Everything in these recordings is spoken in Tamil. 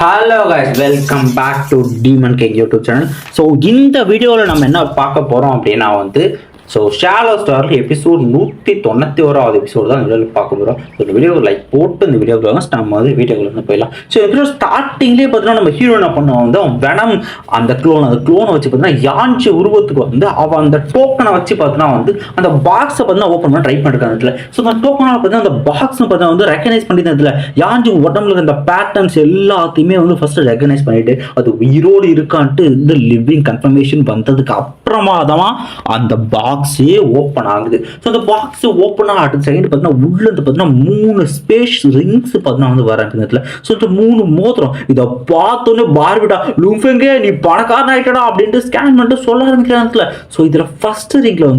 Hello guys, welcome back to demon king YouTube channel. So இந்த வீடியோவில் நம்ம என்ன பார்க்க போகிறோம் அப்படின்னா ஷாலோ ஸ்டாரில் எபிசோட் 191வது எபிசோடு தான் இந்த வீடியோவில் பார்க்க போகிறோம். இந்த வீடியோவை லைக் போட்டு இந்த வீடியோவில் நம்ம வீடியோக்குள்ள போயிடலாம். ஸோ எபிசோட் ஸ்டார்டிங்லேயே பார்த்தீங்கன்னா நம்ம ஹீரோ என்ன பண்ணுவோம் அவன் வெனம் அந்த க்ளோனை வச்சு பார்த்தீங்கன்னா யாஞ்சி உருவத்துக்கு அவன் அந்த டோக்கனை வச்சு பார்த்தீங்கன்னா அந்த பாக்ஸை பார்த்தீங்கன்னா ஓப்பன் பண்ண ட்ரை பண்ணிருக்காங்க. ஸோ அந்த டோக்கனை பார்த்தீங்கன்னா அந்த பாக்ஸ் பார்த்தீங்கன்னா ரெக்கனைஸ் பண்ணிருந்ததுல யாஞ்சி உடம்புல இந்த பேட்டர்ன்ஸ் எல்லாத்தையுமே ஃபர்ஸ்ட் ரெக்கனைஸ் பண்ணிட்டு அது உயிரோடு இருக்கான்ட்டு இந்த லிவிங் கன்ஃபர்மேஷன் வந்ததுக்கு அப்புறமா தான் அந்த பாக்ஸே ஓப்பன் ஆகுது. ஸோ அந்த பாக்ஸ் ஓப்பன் ஆக அடுத்த செகண்ட் பார்த்தீங்கன்னா உள்ள இருந்து பார்த்தீங்கன்னா 3 ஸ்பேஸ் ரிங்ஸ் பார்த்தீங்கன்னா வராங்க. ஸோ இந்த 3 மோதிரம் இதை பார்த்தோன்னே பார்பிடா லுஃபெங்க நீ பணக்காரன் ஆயிட்டடா அப்படின்ட்டு ஸ்கேன் பண்ணிட்டு சொல்ல ஆரம்பிக்கிறாங்க. ஸோ இதில் ஃபர்ஸ்ட் ரிங்ல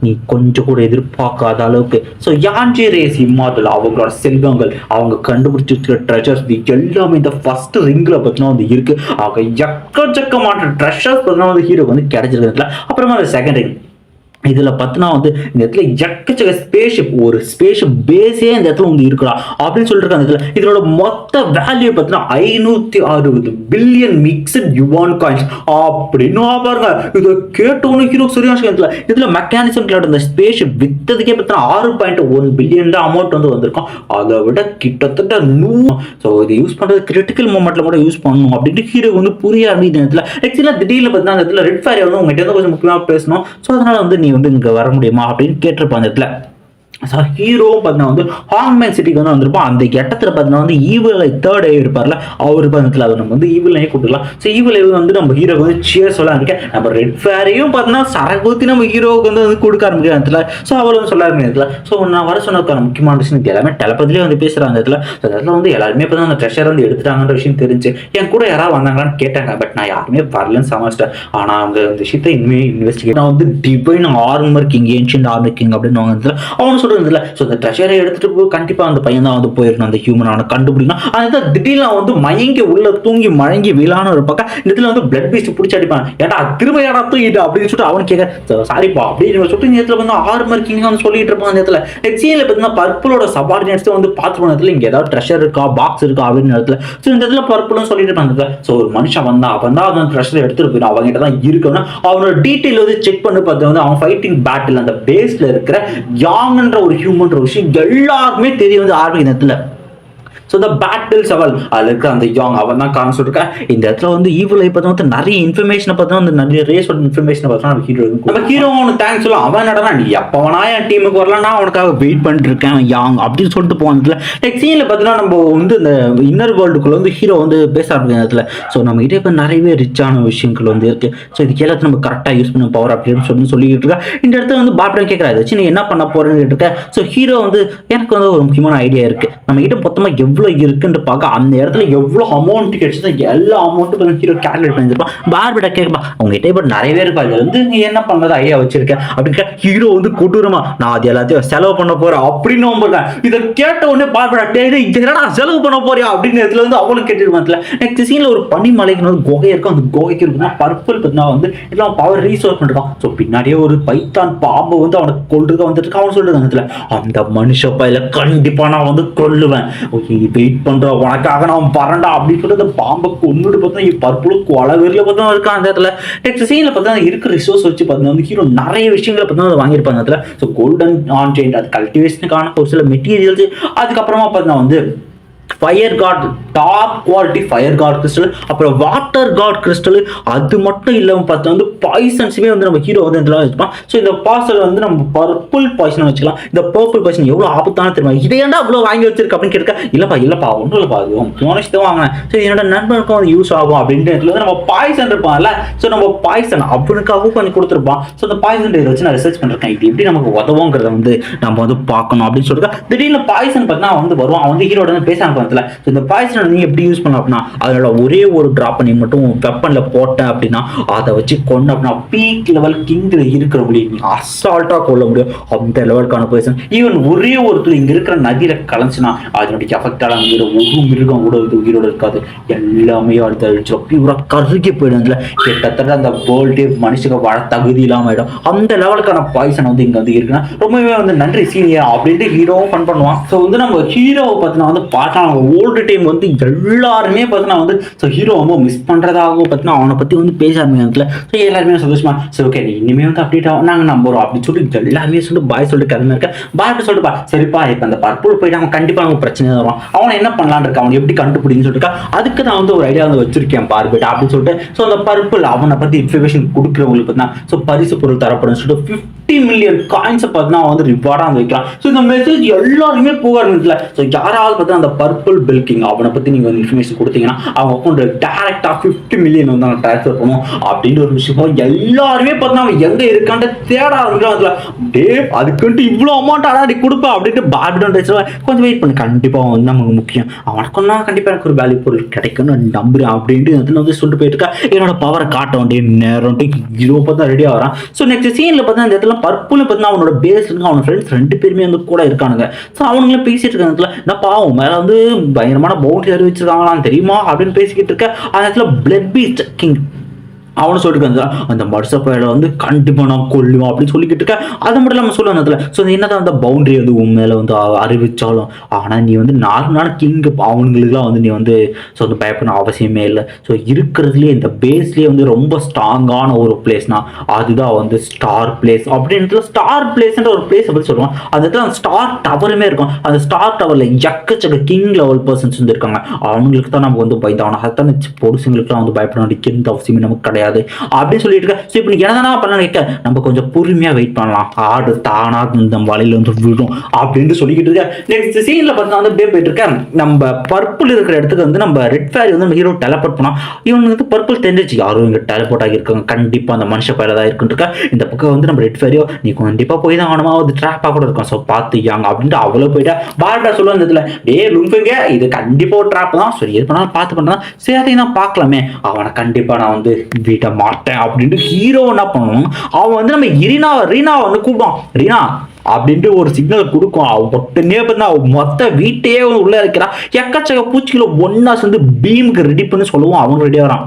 நீ கொஞ்சம் கூட எதிர்பார்க்காத அளவுக்கு யாஞ்சி ரேஸ் இம்மார்டல் அவங்களோட செல்வங்கள் அவங்க கண்டுபிடிச்சிருக்கிற ட்ரெஷர்ஸ் எல்லாமே இந்த ஃபர்ஸ்ட் ரிங்ல பார்த்தீங்கன்னா இருக்கு. அவங்க எக்கச்சக்கமான ட்ரெஷர்ஸ் பார்த்தீங்கன்னா ஹீரோ கிடைச்சிருக்கு. அப்புறமா அந்த செகண்ட் ரிங் இதுல பார்த்தனா இந்த இடத்துல எக்கச்சக்க ஸ்பேஸ்ஷிப் ஒரு ஸ்பேஸ்ஷிப் பேஸே இந்த இடத்துல இருக்கலாம் அப்படின்னு சொல்லிட்டு இதோட மொத்த வேல்யூ பார்த்தீங்கன்னா 560 பில்லியன் மிக்சட் யுவான் காயின்ஸ் அப்படின்னு பாருங்க. இதை கேட்டோன்னு ஹீரோ சரியான இதுல மெக்கானிசம் இந்த ஸ்பேஸ்ஷிப் வித்ததுக்கே பார்த்தீங்கன்னா 6.1 பில்லியன் தான் அமௌண்ட் வந்திருக்கும். அதை விட கிட்டத்தட்ட 100. ஸோ இது யூஸ் பண்றது கிரிட்டிக்கல் மூமெண்ட்ல கூட யூஸ் பண்ணணும் அப்படின்ட்டு ஹீரோ புரிய ஆரம்பிக்குது. ஆக்சுவலா திடீர்னு பார்த்தீங்கன்னா அந்த இடத்துல ரெட் ஃபயர் உங்ககிட்ட கொஞ்சம் முக்கியமா பேசணும். ஸோ அதனால நீ இங்க வர முடியுமா அப்படின்னு கேட்டிருப்பான் அந்த இடத்துல. ஹீரோ பார்த்தீங்கன்னா ஹாங்மேன் சிட்டிக்கு வந்திருப்போம். அந்த இடத்துல பார்த்தீங்கன்னா ஈவில் தேர்ட் ஐ இருப்பார்ல அவர் பந்தத்தில் அவர் நம்ம ஈவில் கூப்பிடலாம். ஸோ ஈவில் நம்ம ஹீரோக்கு சேர் சொல்ல இருக்கேன். நம்ம ரெட் ஃபேரையும் பார்த்தீங்கன்னா சரகூத்தி நம்ம ஹீரோவுக்கு கொடுக்க ஆரம்பிக்கிற. ஸோ அவளும் சொல்ல ஆரம்பிக்கிறதுல. ஸோ நான் வர சொன்னதுக்கான முக்கியமான விஷயம் எல்லாமே டெலபதிலேயே பேசுகிறாங்க அந்த இடத்துல. ஸோ அதில் எல்லாருமே இப்போ தான் அந்த ட்ரெஷர் எடுத்துட்டாங்கன்ற விஷயம் தெரிஞ்சு என் கூட யாராவது வந்தாங்களான்னு கேட்டாங்க. பட் நான் யாருமே வரலன்னு சமாளிச்சிட்டேன். ஆனால் அவங்க அந்த விஷயத்தை இனிமேல் இன்வெஸ்டிகேட் நான் divine armour king ancient armour king அப்படின்னு அவனு சொல்றதுல. ஸோ அந்த ட்ரெஷரை எடுத்துட்டு போய் கண்டிப்பா அந்த பையன் தான் போயிருக்கணும் அந்த ஹியூமனான கண்டுபிடிக்கணும். அந்த திடீர்னு மயங்கி உள்ள தூங்கி மயங்கி விழான்னு ஒரு பக்கம் இந்த இடத்துல பிளட் பீஸ்ட் பிடிச்சி அடிப்பான். ஏடா திரும்ப ஏடா தூக்கிட்டு அப்படின்னு சொல்லிட்டு அவன் கேட்க சாரிப்பா அப்படின்னு சொல்லிட்டு இந்த இடத்துல ஆர்மர் கிங் சொல்லிட்டு இருப்பான். அந்த இடத்துல எக்ஸியில் பார்த்தீங்கன்னா பர்பிளோட சபார்டினேட்ஸ் பார்த்து போனதுல இங்க ஏதாவது ட்ரெஷர் இருக்கா பாக்ஸ் இருக்கா அப்படின்னு இடத்துல. ஸோ இந்த இடத்துல பர்பிளும் சொல்லிட்டு இருப்பாங்க. ஸோ ஒரு மனுஷன் வந்தா அந்த ட்ரெஷர் எடுத்துட்டு போயிடும் அவங்ககிட்ட தான் இருக்கணும். அவனோட டீட்டெயில் செக் பண்ணி பார்த்து அவன் ஃபைட்டிங் பேட்டில் அந்த பேஸ்ல இருக்கிற யாங்ன்ற ஒரு ஹியூமன்ற விஷயம் எல்லாருமே தெரிய ஆரம்பிக்கிறதுல. ஸோ இந்த பேட்டில் சவால் அதில் இருக்கிற அந்த யாங் அவன் தான் காரணம் சொல்லிருக்கேன். இந்த இடத்துல ஈவில் இப்போ நிறைய இன்ஃபர்மேஷனை பார்த்தா நிறைய ரேஸோட இன்ஃபர்மேஷனை பார்த்தா நம்ம ஹீரோ அவனுக்கு தேங்க்ஸ் சொல்லுவோம். அவன் என்னடா நீ எப்போ வேணா என் டீமுக்கு வரலாம் நான் அவனுக்காக வெயிட் பண்ணிட்டு இருக்கேன் யாங் அப்படின்னு சொல்லிட்டு போனதுல நெக்ஸ்ட் சீனில் பார்த்தீங்கன்னா நம்ம இந்த இன்னர் வேர்ல்டுக்குள்ள ஹீரோ பேச ஆரம்பிக்கிற இடத்துல. ஸோ நம்ம கிட்டே இப்போ நிறையவே ரிச்சான விஷயங்கள் இருக்கு. ஸோ இதுக்கு எல்லாத்தையும் நம்ம கரெக்டாக யூஸ் பண்ண பவர் அப்படின்னு சொல்லிட்டு இருக்கேன். இந்த இடத்துல பாப்டன் கேட்கறாரு வச்சு நீ என்ன பண்ண போறேன்னு கேட்டிருக்கேன். ஸோ ஹீரோ எனக்கு ஒரு முக்கியமான ஐடியா இருக்கு. நம்ம கிட்ட மொத்தமாக எவ்வளோ இருக்குன்னு பார்க்க அந்த இடத்துல எவ்வளோ அமௌண்ட் கிடைச்சது எல்லா அமௌண்ட்டும் ஹீரோ கால்குலேட் பண்ணிருப்பான். பார்பிடா கேட்பா உங்ககிட்ட இப்போ நிறையவே இருப்பா இதுல நீ என்ன பண்றது ஐடியா வச்சிருக்கேன் அப்படின்னு ஹீரோ கொடூரமா நான் அது எல்லாத்தையும் செலவு பண்ண போறேன் அப்படின்னு இதை கேட்ட உடனே பார்பிடா என்னடா செலவு பண்ண போறியா அப்படின்னு இடத்துல அவளும் கேட்டுருப்பாங்க. நெக்ஸ்ட் சீன்ல ஒரு பனிமலைக்கு குகை இருக்கும். அந்த குகைக்கு இருக்குன்னா பர்பிள் பார்த்தீங்கன்னா எல்லாம் பவர் ரீசோர்ஸ் பண்ணிருக்கான். ஸோ பின்னாடியே ஒரு பைத்தான் பாம்பு அவனுக்கு கொள்றதுக்கு வந்துட்டு அவன் சொல்றது அந்த மனுஷ பையில கண்டிப்பா நான் கொல்லுவேன் வெயிட் பண்ற உனக்காக நான் பரண்டா அப்படின்னு சொல்லிட்டு அந்த பாம்பை கொண்டுட்டு பார்த்தா பர்பிளும் கொலவெறியில பார்த்தா இருக்கான் அந்த இடத்துல. நெக்ஸ்ட் சீன்ல பார்த்தா இருக்கிற ரிசோர்ஸ் வச்சு பார்த்தீங்கன்னா ஹீரோ நிறைய விஷயங்களை பார்த்தா வாங்கியிருப்பாங்க இடத்துல. ஸோ கோல்டன் ஆன் செயின் அது கல்டிவேஷனுக்கான ஒரு சில மெட்டீரியல்ஸ் அதுக்கப்புறமா பார்த்தீங்கன்னா fire god top quality fire god crystal அப்புறம் வாட்டர் காட் கிறிஸ்டல் அது மட்டும் இல்லாமல் பார்த்தா பாய்சன்ஸுமே நம்ம ஹீரோ இதெல்லாம் வச்சுப்பான். ஸோ இந்த பார்சல் நம்ம பர்பிள் பாய்சன் வச்சுக்கலாம். இந்த பர்பிள் பாய்சன் எவ்வளோ ஆபத்தான தெரியுமா இதை ஏன்டா அவ்வளோ வாங்கி வச்சிருக்க அப்படின்னு கேட்க இல்லப்பா ஒன்றும் இல்லப்பா அது போனஸ்தான் வாங்கினேன். ஸோ என்னோட நண்பனுக்கும் அது யூஸ் ஆகும் அப்படின்ட்டு நம்ம பாய்சன் இருப்பான்ல. ஸோ நம்ம பாய்சன் அவனுக்காகவும் கொஞ்சம் கொடுத்துருப்பான். ஸோ அந்த பாய்சன் இதை வச்சு நான் ரிசர்ச் பண்ணிருக்கேன் இது எப்படி நமக்கு உதவுங்கிறத நம்ம பார்க்கணும் அப்படின்னு சொல்லிட்டு திடீர்னு பாய்சன் பார்த்தா வருவான். அவன் ஹீரோட பேச இந்த பாய்சனை நீ எப்படி யூஸ் பண்ண அப்படின்னா அதோட ஒரே ஒரு டிராப் பண்ணி மட்டும் வெப்பன்ல போட்டேன் அப்படின்னா அதை வச்சு கொண்டு அப்படின்னா பீக் லெவல் கிங்ல இருக்கிற முடியும் நீ அசால்ட்டா கொள்ள முடியும். அந்த லெவலுக்கான பர்சன் ஈவன் ஒரே ஒருத்தர் இங்க இருக்கிற நதியில கலந்துச்சுன்னா அதனுடைய எஃபெக்டால ஒரு மிருகம் கூட உயிரோட இருக்காது எல்லாமே அடுத்த அழிச்சிடும் பியூரா கருகி போயிடும். கிட்டத்தட்ட அந்த வேர்ல்டே மனுஷங்க வாழ தகுதி இல்லாம ஆயிடும். அந்த லெவலுக்கான பாய்சன் இங்க இருக்குன்னா ரொம்பவே நன்றி சீனியர் அப்படின்ட்டு ஹீரோவும் ஃபன் பண்ணுவான். ஸோ நம்ம ஹீரோவை பார்த்தீங்கன்னா பார்த்தா ஓல்டு டைம் எல்லாருமே பார்த்தீங்கன்னா வந்து ஸோ ஹீரோ ரொம்ப மிஸ் பண்ணுறதாகவும் பார்த்தீங்கன்னா அவனை பற்றி வந்து பேச ஆரம்பிக்கிறதுல ஸோ எல்லாருமே சந்தோஷமா சரி ஓகே நீ இனிமேல் வந்து அப்டேட் ஆகும் நாங்கள் நம்புறோம் அப்படின்னு சொல்லிட்டு எல்லாருமே சொல்லிட்டு பாய் சொல்லிட்டு கிளம்பி இருக்கேன். பாய் சொல்லிட்டுப்பா சரிப்பா இப்போ அந்த பர்பிள் போயிட்டு அவன் கண்டிப்பாக நமக்கு பிரச்சனை வரும், அவனை என்ன பண்ணலான்னு இருக்கா, அவனை எப்படி கண்டுபிடின்னு சொல்லிட்டு அதுக்கு நான் வந்து ஒரு ஐடியா வந்து வச்சிருக்கேன் பார்பிட் அப்படின்னு சொல்லிட்டு ஸோ அந்த பர்பிள் அவனை பற்றி இன்ஃபர்மேஷன் கொடுக்குறவங்களுக்கு பார்த்தீங்கன்னா ஸோ பரிசு பொருள் தரப்படும் சொல்லிட்டு 50 மில்லியன் காயின்ஸை பார்த்தீங்கன்னா வந்து ரிவார்டாக வந்து வைக்கலாம். ஸோ இந்த மெசேஜ் எல்லாருமே போக ஆரம்பிக்கல. ஸோ யாராவது பார்த்தீங்கன்னா அந்த பர்பிள் பில்கிங் அவனை பற்றி நீங்கள் வந்து இன்ஃபர்மேஷன் கொடுத்தீங்கன்னா அவங்க அக்கௌண்ட் டேரக்டாக 50 மில்லியன் வந்து அவங்க ட்ரான்ஸ்ஃபர் பண்ணுவோம் அப்படின்னு ஒரு விஷயம் எல்லாருமே பார்த்தீங்கன்னா அவன் எங்கே இருக்கான்ட்டு தேட ஆரம்பிக்கலாம். டே அதுக்குன்ட்டு இவ்வளோ அமௌண்ட் அடாடி கொடுப்பேன் அப்படின்ட்டு பார்பிடன் கொஞ்சம் வெயிட் பண்ணு, கண்டிப்பாக வந்து நமக்கு முக்கியம், அவனுக்குன்னா கண்டிப்பாக எனக்கு ஒரு வேல்யூ பொருள் கிடைக்கும்னு நம்புறேன் அப்படின்ட்டு வந்து சொல்லிட்டு போயிட்டு இருக்கா. என்னோட பவரை காட்ட வேண்டிய நேரம் ஹீரோ பார்த்தா ரெடியாக வரான். ஸோ நெக்ஸ்ட் சீனில் பார்த்தா இந்த இடத்துல பர்பிள் பார்த்தீங்கன்னா அவனோட பேஸ்ல இருக்கு அவனோட ஃப்ரெண்ட்ஸ் 2 பேருமே வந்து கூட இருக்கானுங்க. ஸோ அவனுங்களும் பேசிட்டு இருக்க நான் பாவம் மேலே வந்து பயங்கரமான பவுண்டரி அறிவிச்சிருக்காங்களான்னு தெரியுமா அப்படின்னு பேசிக்கிட்டு இருக்க. அந்த இடத்துல பிளட் பீஸ்ட் கிங் அவனு சொல்லிட்டு அந்த மர்சப்பையில வந்து கண்டிப்பாக நான் கொல்லுவான் அப்படின்னு சொல்லிக்கிட்டு இருக்கேன். அது மட்டும் இல்லாமல் சொல்லுவாங்க அதில் ஸோ என்னதான் அந்த பவுண்டரி வந்து உன் மேலே வந்து அறிவிச்சாலும் ஆனால் நீ வந்து நார்மலான கிங் அவனுங்களுக்குலாம் வந்து நீ வந்து ஸோ வந்து பயப்படணும் அவசியமே இல்லை. ஸோ இருக்கிறதுலே இந்த பேஸ்லேயே வந்து ரொம்ப ஸ்ட்ராங்கான ஒரு பிளேஸ்னா அதுதான் வந்து ஸ்டார் பிளேஸ் அப்படின்றது. ஸ்டார் பிளேஸ்ன்ற ஒரு பிளேஸை பற்றி சொல்லுவாங்க. அந்த இடத்துல அந்த ஸ்டார் டவருமே இருக்கும். அந்த ஸ்டார் டவரில் எக்கச்சக்க கிங் லெவல் பர்சன்ஸ் வந்து இருக்காங்க. அவங்களுக்கு தான் நம்ம வந்து பயந்தாகணும். அதுதான் பொருசுங்களுக்குலாம் வந்து பயப்படணும் எந்த அவசியமே நமக்கு கிடையாது அப்படின்னு சொல்லிட்டு இருக்க. ஸோ இப்போ என்னதானா பண்ணலாம் கேட்க நம்ம கொஞ்சம் பொறுமையாக வெயிட் பண்ணலாம், ஆடு தானா இந்த வலையில வந்து விழும் அப்படின்னு சொல்லிக்கிட்டு இருக்க. நெக்ஸ்ட் சீன்ல பார்த்தா வந்து அப்படியே போயிட்டு இருக்கேன். நம்ம பர்பிள் இருக்கிற இடத்துக்கு வந்து நம்ம ரெட் ஃபேரி வந்து ஹீரோ டெலபோர்ட் பண்ணோம். இவனுக்கு வந்து பர்பிள் தெரிஞ்சிச்சு யாரும் இங்கே டெலபோர்ட் ஆகியிருக்காங்க, கண்டிப்பாக அந்த மனுஷ பயில தான் இருக்குன்னு இருக்கா. இந்த பக்கம் வந்து நம்ம ரெட் ஃபேரியோ நீ கண்டிப்பாக போய் தான் ஆகணுமா வந்து ட்ராப்பாக கூட இருக்கும். ஸோ பார்த்துயாங்க அப்படின்ட்டு அவ்வளோ போயிட்டா பார்டா சொல்லுவாங்க இதில் டே லுங்குங்க இது கண்டிப்பாக ஒரு ட்ராப் தான். சரி எது பண்ணாலும் பார்த்து பண்ணலாம் சரி அதையும் நான் பார்க்கலாமே அவனை கண்டிப்பாக நான் வந்து மாட்டேன் அப்படின்ட்டு ஹீரோ என்ன பண்ணுவோம். அவன் வந்து நம்ம ரீனா வந்து கூப்பிடுவான் ரீனா அப்படின்ட்டு ஒரு சிக்னல் கொடுக்கும். உடனே மொத்த வீட்டையே உள்ள இருக்கிறான். எக்கச்சக்க பூச்சிகளை ஒன்னா சேர்ந்து பீமுக்கு ரெடி பண்ணி சொல்லுவோம். அவன் ரெடி ஆகிறான்.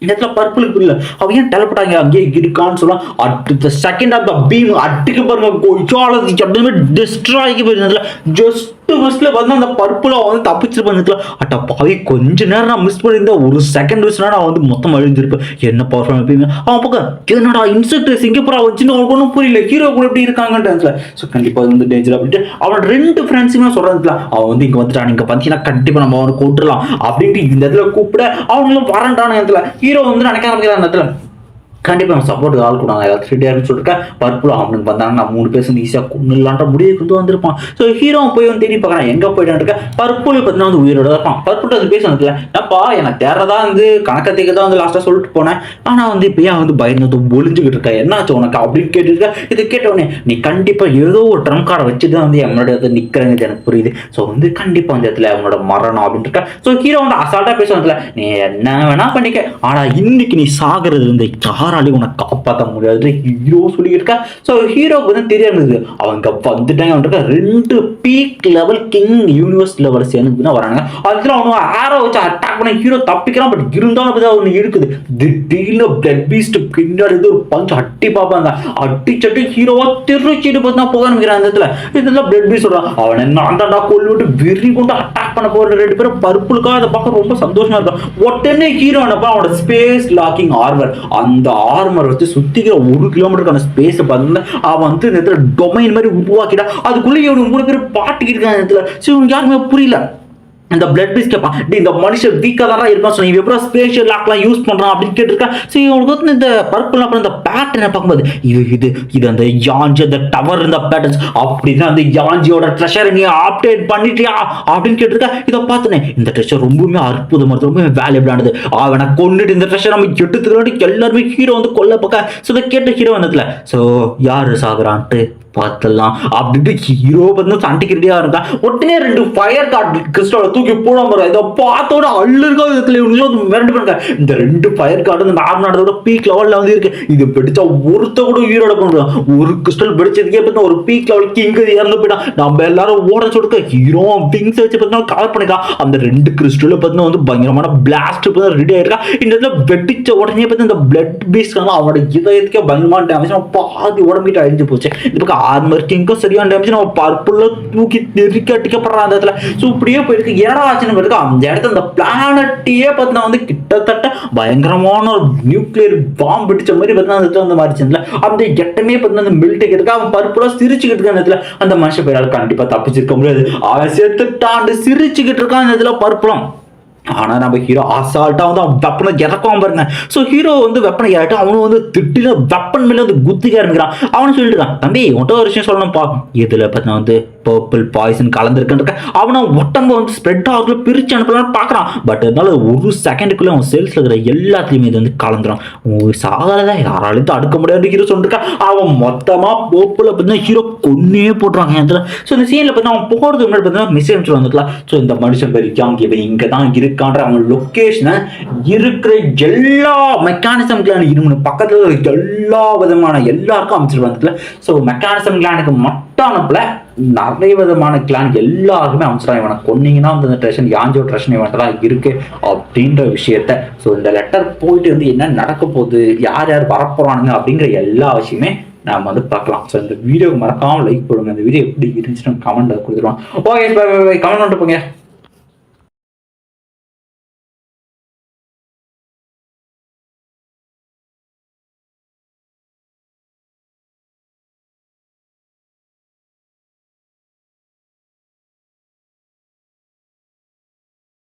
இந்த இடத்துல பர்பிளுக்கு புரியல அவன் ஏன் டெலப்பட்டாங்க அங்கேயே இருக்கான்னு சொல்லுவான். அடுத்த செகண்ட் ஆஃப் த பீம் அட்டுக்கு பாருங்க டிஸ்ட்ராய்க்கு போயிருந்ததுல ஜஸ்ட் மிஸ்ல வந்து அந்த பர்பிளை வந்து தப்பிச்சு பண்ணதுல அட்டா பாவி கொஞ்ச நேரம் நான் மிஸ் பண்ணியிருந்தேன். ஒரு செகண்ட் மிஸ்னா நான் வந்து மொத்தம் அழிஞ்சிருப்பேன். என்ன பர்ஃபார்ம் எப்பயுமே அவன் பக்கம் என்னடா இன்செக்ட் சிங்கப்பூரா வச்சுன்னு அவனுக்கு ஒன்றும் புரியல ஹீரோ கூட எப்படி இருக்காங்கன்னு. ஸோ கண்டிப்பாக அது வந்து டேஞ்சர் அப்படின்ட்டு அவன் 2 ஃப்ரெண்ட்ஸுமே சொல்றதுல அவன் வந்து இங்கே வந்துட்டான் இங்கே பார்த்தீங்கன்னா கண்டிப்பாக நம்ம அவனை கூட்டுலாம் அப்படின்ட்டு இந்த இடத்துல கூப்பிட அவங்களும் வரண்டான இடத்துல ஹீரோ வந்து நினைக்க ஆரம்பிக்கிறான் அந்த இடத்துல கண்டிப்பாக நம்ம சப்போர்ட் ஆள் கூட ரெடியாக சொல்லிருக்கேன். பர்பிள் அவனுக்கு வந்தாங்க நான் 3 பேர் வந்து ஈஸியாக கொண்டுலான்ற முடிவுக்கு வந்து வந்திருப்பான். ஸோ ஹீரோ போய் வந்து தேடி பார்க்குறான் எங்கே போயிட்டான் இருக்க. பர்பிள் பார்த்தீங்கன்னா வந்து உயிரோட இருப்பான். பர்பிள் வந்து பேசுனதுல ஏப்பா எனக்கு தேர்றதா வந்து கணக்கத்துக்கு தான் வந்து லாஸ்ட்டாக சொல்லிட்டு போனேன் ஆனால் வந்து இப்போ ஏன் வந்து பயந்து ஒளிஞ்சுக்கிட்டு இருக்கா என்னாச்சு உனக்கு அப்படின்னு கேட்டுருக்க. இதை கேட்டவுடனே நீ கண்டிப்பாக ஏதோ ஒரு ட்ரம் கார்டை வச்சு தான் வந்து என்னோட வந்து நிற்கிறேங்க எனக்கு புரியுது. ஸோ வந்து கண்டிப்பாக அந்த இடத்துல அவனோட மரணம் அப்படின்ட்டு இருக்கா. ஸோ ஹீரோ வந்து அசால்ட்டாக பேசுனதுல நீ என்ன வேணா பண்ணிக்க ஆனால் இன்னைக்கு நீ சாகிறது வந்து யாராலையும் உனக்கு காப்பாற்ற முடியாது ஹீரோ சொல்லிட்டு இருக்கா. ஸோ ஹீரோக்கு வந்து தெரியாது அவங்க வந்துட்டாங்க 2 peak level king universe level சேர்ந்து தான் வராங்க. அதுல அவனுக்கு ஆரோ வச்சு அட்டாக் பண்ண ஹீரோ தப்பிக்கிறான். பட் இருந்தாலும் ஒன்று இருக்குது திடீர்னு பிளட் பீஸ்ட் பின்னாடி ஒரு பஞ்ச் அட்டி பார்ப்பாங்க. அட்டிச்சட்டு ஹீரோவா திருச்சிட்டு பார்த்தா போக ஆரம்பிக்கிறான். அந்த இடத்துல இதெல்லாம் பிளட் பீஸ்ட் சொல்றான் அவன் என்ன அந்தாண்டா கொல்லு விட்டு வெறி கொண்டு அட்டாக் பண்ண போற 2 பேரும் பர்பிளுக்காக அதை பார்க்க ரொம்ப சந்தோஷமா இருக்கும். உடனே ஹீரோ என்னப்பா அவனோட ஸ்பேஸ் லாக்கிங் ஆர்மர் அந்த ஆர்மர் வச்சு சுத்திக்கிற 1 கிலோமீட்டருக்கான ஸ்பேஸ் பார்த்து அவன் வந்து இந்த இடத்துல டொமைன் மாதிரி உருவாக்கிட்டா அதுக்குள்ளே இவனுக்கு 3 பேர் பாட்டுக்கிட்டு இருக்காங்க. யாருமே புரியல. இந்த பிளட் பீஸ் கேட்பான் இந்த மனுஷன் வீக்காக தான் இருக்கான். ஸோ இவன் எப்போ ஸ்பேஷியல் லாக்லாம் யூஸ் பண்ணுறான் அப்படின்னு கேட்டிருக்கேன். ஸோ இவனுக்கு வந்து இந்த பர்பிள் அப்புறம் இந்த பேட்டர்னை பார்க்கும்போது இது அந்த யாஞ்சி அந்த டவர் இந்த பேட்டர்ன்ஸ் அப்படின்னா அந்த யாஞ்சியோட ட்ரெஷரை நீ அப்டேட் பண்ணிட்டியா அப்படின்னு கேட்டிருக்கேன். இதை பார்த்துனேன் இந்த ட்ரெஷர் ரொம்பவுமே அற்புதமாக ரொம்ப வேல்யூபிளானது அவனை கொண்டுட்டு இந்த ட்ரெஷர் நம்ம எடுத்துக்கிறாட்டி எல்லாருமே ஹீரோ வந்து கொல்ல பக்கம். ஸோ இதை கேட்ட ஹீரோ வந்ததுல ஸோ யார் சாகுறான்ட்டு பார்த்துலாம் அப்படின்ட்டு ஹீரோ வந்து சண்டைக்கிட்டே இருக்கான். உடனே 2 ஃபயர் கார்டு கிறிஸ்டோட தூக்கி போட போறான். இதை பார்த்தோட அள்ளுருக்கா விதத்துல இவங்களும் மிரண்டு பண்ணுங்க. இந்த 2 ஃபயர் கார்டு இந்த நார்மலோட பீக் லெவல்ல வந்து இருக்கு. இது பிடிச்சா ஒருத்த கூட உயிரோட பண்ணுறான். ஒரு கிறிஸ்டல் பிடிச்சதுக்கே பார்த்தா ஒரு பீக் லெவலுக்கு இங்க இறந்து போயிட்டான். நம்ம எல்லாரும் ஓட சொல்லிருக்க ஹீரோ விங்ஸ் வச்சு பார்த்தீங்கன்னா கவர் பண்ணிக்கா. அந்த 2 கிறிஸ்டல் பார்த்தீங்கன்னா வந்து பயங்கரமான பிளாஸ்ட் ரெடி ஆயிருக்கா. இந்த இடத்துல வெட்டிச்ச உடனே பார்த்து இந்த பிளட் பீஸ்ட் அவனோட இதயத்துக்கே பயங்கரமான டேமேஜ் பாதி உடம்பிட்டு அழிஞ்சு போச்சு. இந்த பக்கம் ஆர்மர் கிங்க்கும் சரியான டேமேஜ், நம்ம பர்பிள்ல தூக்கி தெறிக்க அடிக்கப்படுறான் அந்த இடத்துல. ஸோ இப்படியே போயிருக்கு. என்னடா ஆச்சுன்னு போயிருக்கு அந்த இடத்துல அந்த பிளானட்டையே பார்த்தீங்கன்னா வந்து கிட்டத்தட்ட பயங்கரமான ஒரு நியூக்ளியர் பாம்பு பிடிச்ச மாதிரி பார்த்தீங்கன்னா அந்த இடத்துல வந்து மாறிச்சுல. அந்த இடமே பார்த்தீங்கன்னா அந்த மில்ட்டுக்கு இருக்கு. அவன் பர்பிளா சிரிச்சுக்கிட்டு இருக்கான் இடத்துல. அந்த மனுஷன் பேரால் கண்டிப்பா தப்பிச்சிருக்க முடியாது. அவன் செத்துட்டான் சிரிச்சுக்கிட்டு இருக்கான் அந்த இடத்துல பர்பிளம். ஆனா நம்ம ஹீரோ அசால்ட்டா வந்து அவன் வெப்பனை இறக்குவான் பாருங்க. ஸோ ஹீரோ வந்து வெப்பனை இறட்டு அவனும் வந்து திட்டில வெப்பன் மேல வந்து குத்திக்க ஆரம்பிக்கிறான். அவனு சொல்லிட்டு இருக்கான், தம்பி உன்ட்ட ஒரு விஷயம் சொல்லணும்ப்பா, இதுல பார்த்தீங்கன்னா வந்து பர்பிள் பாய்சன் கலந்துருக்குன்ற அவனை ஒட்டம்ப வந்து ஸ்ப்ரெட் ஆகுல பிரிச்சு அனுப்பலாம்னு பாக்குறான். பட் இருந்தாலும் ஒரு செகண்டுக்குள்ள அவன் செல்ஸ்ல இருக்கிற எல்லாத்தையுமே இது வந்து கலந்துரும். சாகலதான் யாராலையும் தடுக்க முடியாது ஹீரோ சொல்லிருக்கா. அவன் மொத்தமா பர்பிள பார்த்தீங்கன்னா ஹீரோ கொன்னே போட்டுறாங்க இதுல. ஸோ இந்த சீன்ல பார்த்தீங்கன்னா அவன் போறது முன்னாடி பார்த்தீங்கன்னா மெசேஜ் வந்துக்கலாம். ஸோ இந்த மனுஷன் பெரிக்காங்க இவன் இங்க தான் இருக்கான்ற அவன் லொக்கேஷனை இருக்கிற எல்லா மெக்கானிசம் கிளான் இருமனு பக்கத்துல எல்லா விதமான எல்லாருக்கும் அமைச்சிருவாங்க. ஸோ மெக்கானிசம் கிளானுக்கு மட்டும் அனுப்பல, நிறைய விதமான கிளான் எல்லாருக்குமே அமைச்சிருவாங்க. இவனை கொன்னீங்கன்னா அந்த ட்ரெஷன் யாஞ்சோ ட்ரெஷன் இவன்ட்டு தான் இருக்கு அப்படின்ற விஷயத்த. ஸோ இந்த லெட்டர் போயிட்டு வந்து என்ன நடக்க போகுது, யார் யார் வரப்போறானுங்க அப்படிங்கிற எல்லா விஷயமே நாம வந்து பார்க்கலாம். ஸோ இந்த வீடியோக்கு மறக்காம லைக் போடுங்க. இந்த வீடியோ எப்படி இருந்துச்சுன்னு கமெண்ட் கொடுத்துருவோம். ஓகே, கமெண்ட் பண்ணிட்டு போங்க.